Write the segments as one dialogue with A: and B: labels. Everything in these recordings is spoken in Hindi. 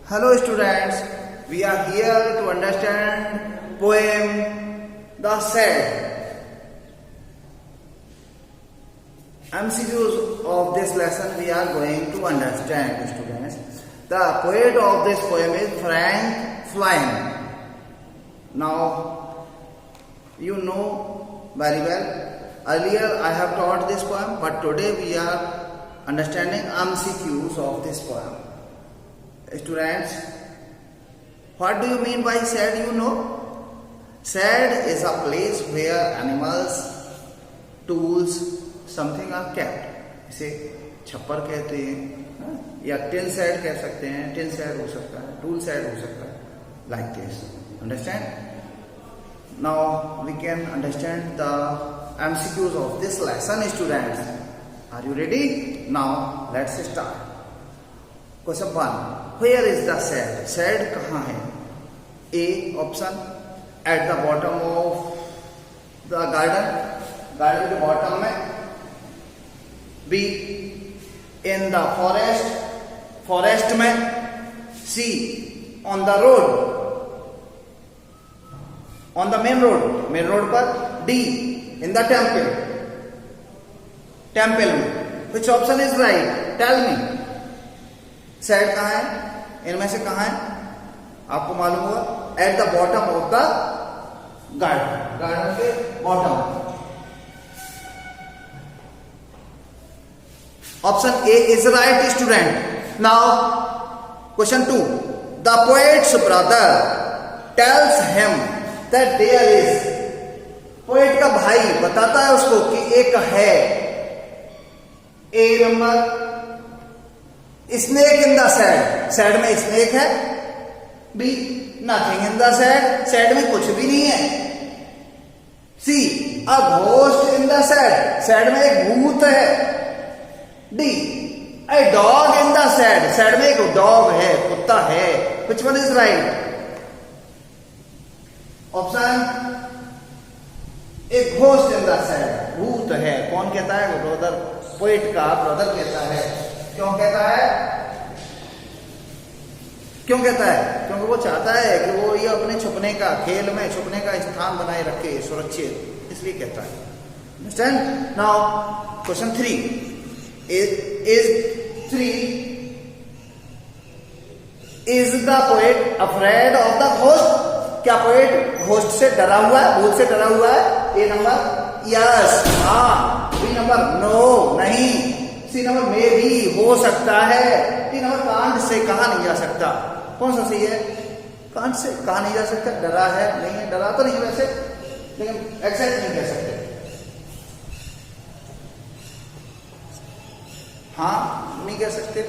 A: Hello students, we are here to understand poem The Sad. MCQs of this lesson we are going to understand students. The poet of this poem is Frank Flynn. Now you know very well, earlier I have taught this poem, but today we are understanding MCQs of this poem. Students, what do you mean by sad? You know, sad is a place where animals, tools, something are kept. इसे छप्पर कहते हैं या टिन शेड कह सकते हैं. टिन शेड हो सकता है, टूल शेड हो सकता है. Like this. Understand? Now we can understand the MCQs of this lesson, students. Are you ready? Now let's start. Question 1. Where is the shed? Shed कहाँ है? A option at the bottom of the garden. Garden के bottom में. B in the forest. Forest में. C on the road. On the main road. Main road पर. D in the temple. Temple में. Which option is right? Tell me. Shed कहाँ है? इनमें से कहाँ है? आपको मालूम होगा. At the bottom of the garden. Garden के bottom. Option A is right student. Now question 2. The poet's brother tells him that there is. पोएट का भाई बताता है उसको कि एक है. A number snake in the shed. Shed में स्नेक है. B nothing in the shed. Shed में कुछ भी नहीं है. सी a ghost in the shed. Shed में एक भूत है. D a dog in the shed. Shed में एक डॉग है, कुत्ता है. Which one is right? Option एक घोस्ट इन द सैड. भूत है. कौन कहता है? ब्रदर. पोएट का ब्रदर कहता है. क्यों कहता है? क्यों कहता है? क्योंकि वो चाहता है कि वो ये अपने छुपने का, खेल में छुपने का स्थान बनाए रखे, सुरक्षित, इसलिए कहता है. Understand? Now question 3 is the poet afraid of the ghost. क्या पोएट घोस्ट से डरा हुआ है, भूत से डरा हुआ है? ए नंबर यस, हाँ. बी नंबर नो, नहीं. सी नंबर में भी हो सकता है. डी नंबर कांट से कहा नहीं जा सकता. कौन सा सही है? कांट से कहा नहीं जा सकता. डरा है? नहीं है. डरा तो नहीं वैसे, लेकिन एक्सेप्ट नहीं कह सकते. हाँ नहीं कह सकते.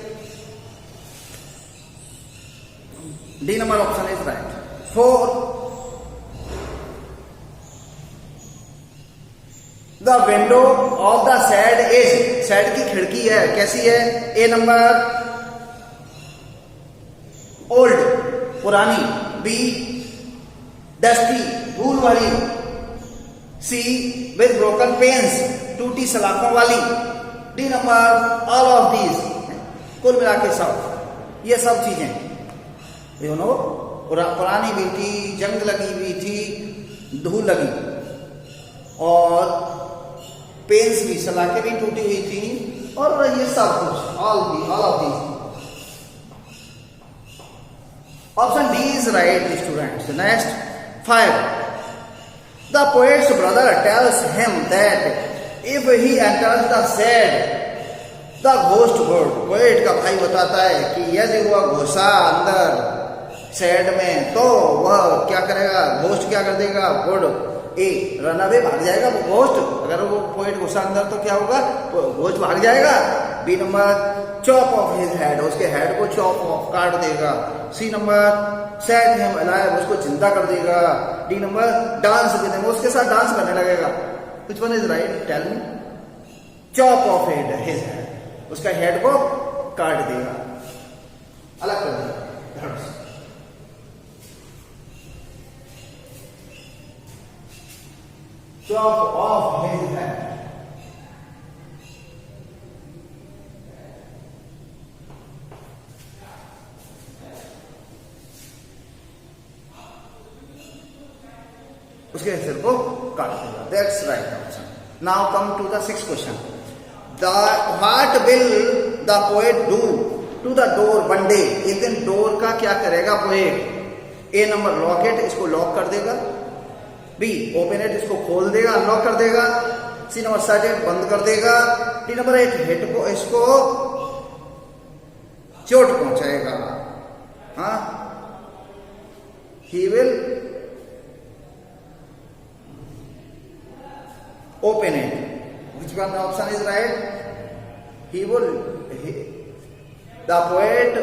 A: D number option is right. 4. The window of the sad is. Sad की खिड़की है, कैसी है? ए नंबर ओल्ड, पुरानी. बी डस्टी, धूल वाली. सी विद ब्रोकन पेन्स, टूटी सलाखों वाली. D number all of these. कुल मिला के सब, ये सब चीजें यू नो पुरानी भी थी, जंग लगी हुई थी, धूल लगी, और पेन्स भी, सलाखें भी टूटी हुई थी, और ये सब कुछ. All of these. Option D is right students. Next 5. The poet's brother tells him that if he enters the sad the ghost would. Poet का भाई बताता है कि यदि वह घुसा अंदर सैड में तो वह क्या करेगा? घोस्ट क्या कर देगा? वुड. ए रन अवे, भाग जाएगा वो घोस्ट. अगर वो पोएट घुसा अंदर तो क्या होगा? घोस्ट भाग जाएगा. B number chop off his head. उसके हेड को चॉप ऑफ, काट देगा. C number set him alive, उसको जिंदा कर देगा. D number dance with him, उसके साथ डांस करने लगेगा. Which one is right? Tell me. Chop off his head, उसका हेड को काट देगा, अलग कर देगा. Chop off his head. उसके सिर को काट देगा। That's right option. Now come to the 6th question. What will the poet do to the door one day? एक दिन डोर का क्या करेगा poet? A number lock it, इसको लॉक कर देगा। बी ओपन इट, इसको खोल देगा, अनलॉक कर देगा। सी नंबर शट इट, बंद कर देगा। डी नंबर 8 हिट को, इसको चोट पहुंचाएगा। हाँ, he will open it. Which one option is right? He will, the poet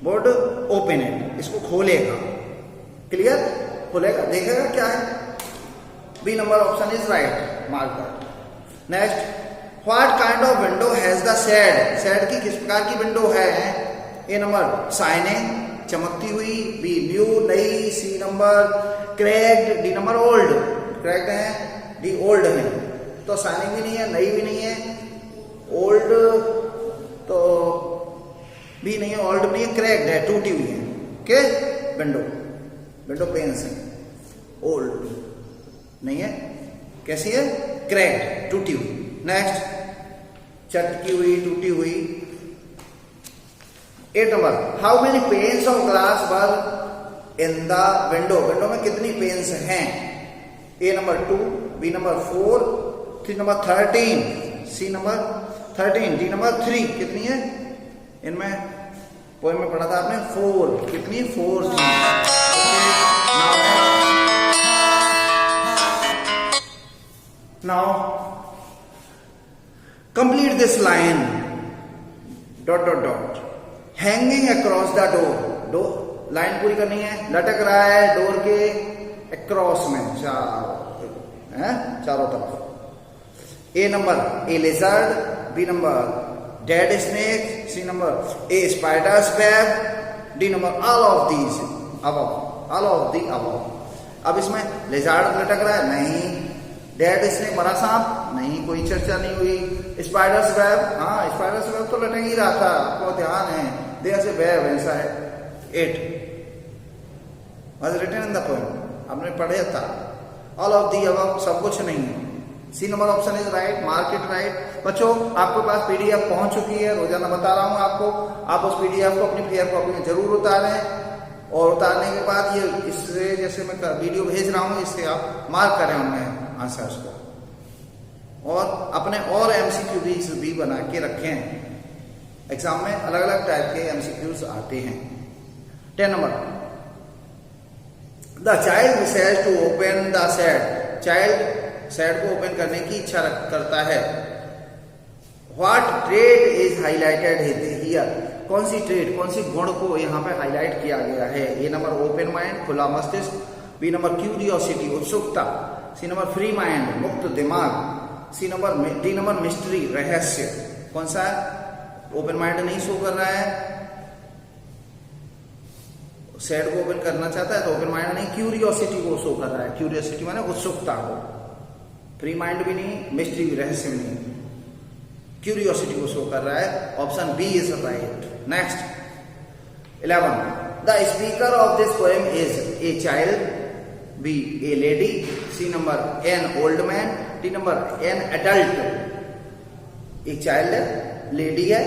A: would open it. इसको खोलेगा। क्लियर? खोलेगा, देखेगा क्या है। B number option is right, mark that. Next, what kind of window has the shade? Shade की किस प्रकार की विंडो है? ए नंबर शाइनिंग, चमकती हुई। बी न्यू, नई। C number cracked. D number old, cracked है। डी ओल्ड है। तो शाइनिंग भी नहीं है, नई भी नहीं है, ओल्ड तो भी नहीं है, ओल्ड भी नहीं है, क्रैक्ड है, टूटी हुई है। ओके, विंडो पेन्स है, ओल्ड नहीं है, कैसी है? क्रैक्ड, टूटी हुई। नेक्स्ट, चटकी हुई, टूटी हुई। 8 number, how many panes of glass were in the window? Window में कितनी पेन्स हैं? A number 2, B number 4, C number 13, C number 13, D number 3। कितनी है इनमें? पोएम में पढ़ा था आपने 4। कितनी? 4 थी। Now complete this line, dot dot dot, hanging across the door. Line पूरी करनी है। लटक रहा है डोर के अक्रॉस में, चारों तरफ। A number a lizard, B number dead snake, C number a spider's web, D number all of these above, all of the above. अब इसमें लिजर्ड लटक रहा है, नहीं। डेड स्नेक, मरा सांप, नहीं, कोई चर्चा नहीं हुई। स्पाइडर्स वेब, हाँ स्पाइडर्स वेब तो लटक ही रहा था, आपको ध्यान है। देयर से वेब ऐसा है। 8 was written in the poem, आपने पढ़े था। ऑल ऑफ दी अबव, सब कुछ नहीं है। C number option is right, mark it right. बच्चों, आपके पास पीडीएफ पहुंच चुकी है, रोजाना बता रहा हूं आपको। आप उस पीडीएफ को अपनी फेयर कॉपी में जरूर उतारें, और उतारने के बाद ये इससे, जैसे मैं वीडियो भेज रहा हूं, इससे आप मार्क करें उनमें आंसर्स को, और अपने और एमसीक्यू भी बना के रखें। एग्जाम में अलग अलग टाइप के एमसीक्यूज आते हैं। 10 number, the child wishes to open the shade. Child shade को ओपन करने की इच्छा करता है। What trade is highlighted here? कौन सी ट्रेड, कौन सी गुण को यहाँ पे हाईलाइट किया गया है? ए नंबर ओपन माइंड, खुला मस्तिष्क। बी नंबर क्यूरियोसिटी, उत्सुकता। सी नंबर फ्री माइंड, मुक्त दिमाग। C number D number mystery, रहस्य। कौन सा है? ओपन माइंड नहीं शो कर रहा है, शेड को ओपन करना चाहता है तो ओपन माइंड नहीं, क्यूरियोसिटी को शो कर रहा है। क्यूरियोसिटी माने उत्सुकता को। फ्री माइंड भी नहीं, मिस्ट्री भी, रहस्य भी नहीं, क्यूरियोसिटी को शो कर रहा है। Option B is right. Next, 11, the speaker of this poem is a child, B a lady, C number an old man, D number an adult. एक चाइल्ड है, लेडी है,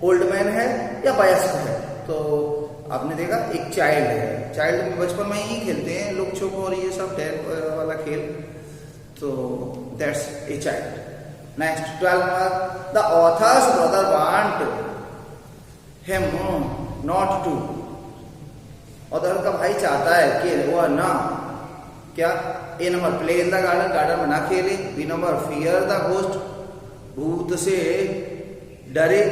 A: ओल्ड मैन है या वयस्क है? तो आपने देखा एक चाइल्ड है। चाइल्ड में बचपन में ही खेलते हैं लोग छुप और ये सब ढेर वाला खेल, तो that's a child. Next, 12 number, the author's brother want him not to. Author का भाई चाहता है कि वह ना क्या? A number play in the garden, garden में ना खेले। B number fear the ghost, भूत से डरे।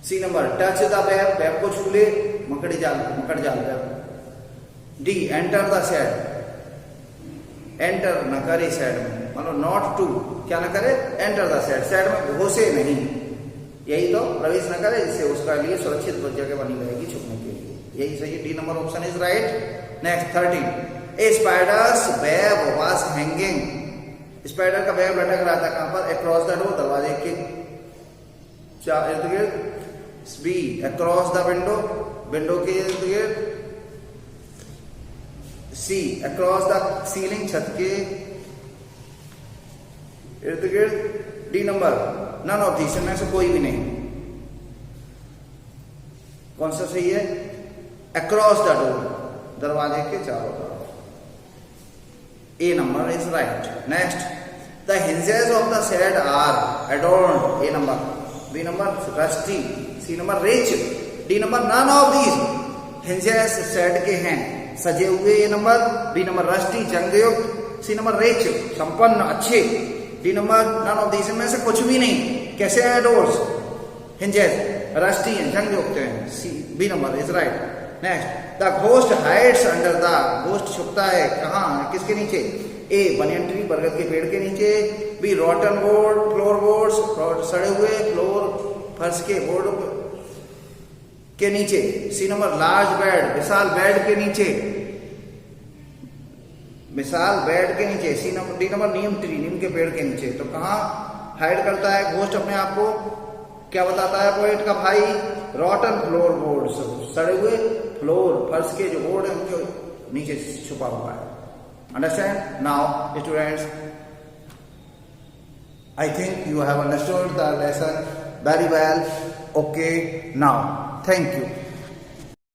A: C number touch the web, web को छू ले, मकड़ जाल web. D enter the shed, enter न करे शेड में, मतलब नॉट टू, क्या न करे? एंटर द शेड, शेड में घुसे नहीं, यही तो प्रवेश न करे, जिससे उसका लिए सुरक्षित जगह बनी रहेगी छुपने के लिए। यही सही है, D number option is right. Next, 13, A spider's web was hanging. Spider का वेब लटक रहा था कहां पर? अक्रॉस द डोर, दरवाजे के इर्द गिर्द। B across the window, window के इर्द गिर्द। सी अक्रॉस द सीलिंग, छत के इर्द गिर्द। D number none of these, में से कोई भी नहीं। कौन सा सही है? अक्रॉस द डोर, दरवाजे के चारों तरफ। A number is right. Next, the hinges of the shed are adorned। A number. B number rusty. C number rich. D number none of these. hinges shed के हैं, सजे हुए। A number. B number rusty, जंगयुक्त। सी नंबर रिच, संपन्न, अच्छे। D number none of these, में से कुछ भी नहीं। कैसे हैं डोर्स? hinges रस्टी हैं, जंगयुक्त हैं। C B number is right. Next, the ghost hides under the. Ghost छुपता है कहाँ, किसके नीचे? ए बनियन ट्री, बरगद के पेड़ के नीचे। B rotten board, floor boards, सड़े हुए फ्लोर, फर्श के बोर्ड के नीचे। सी नंबर लार्ज बेड, विशाल बेड के नीचे, विशाल बेड के नीचे। C number. D number neem tree, नीम के पेड़ के नीचे। तो कहाँ हाइड करता है घोस्ट अपने आप को? क्या बताता है पोएट का भाई? रॉटन फ्लोर बोर्ड्स, सड़े हुए फ्लोर, फर्श के जो बोर्ड है उनके नीचे छुपा हुआ है। Understand? Now, students, I think you have understood the lesson very well. Okay, now, thank you.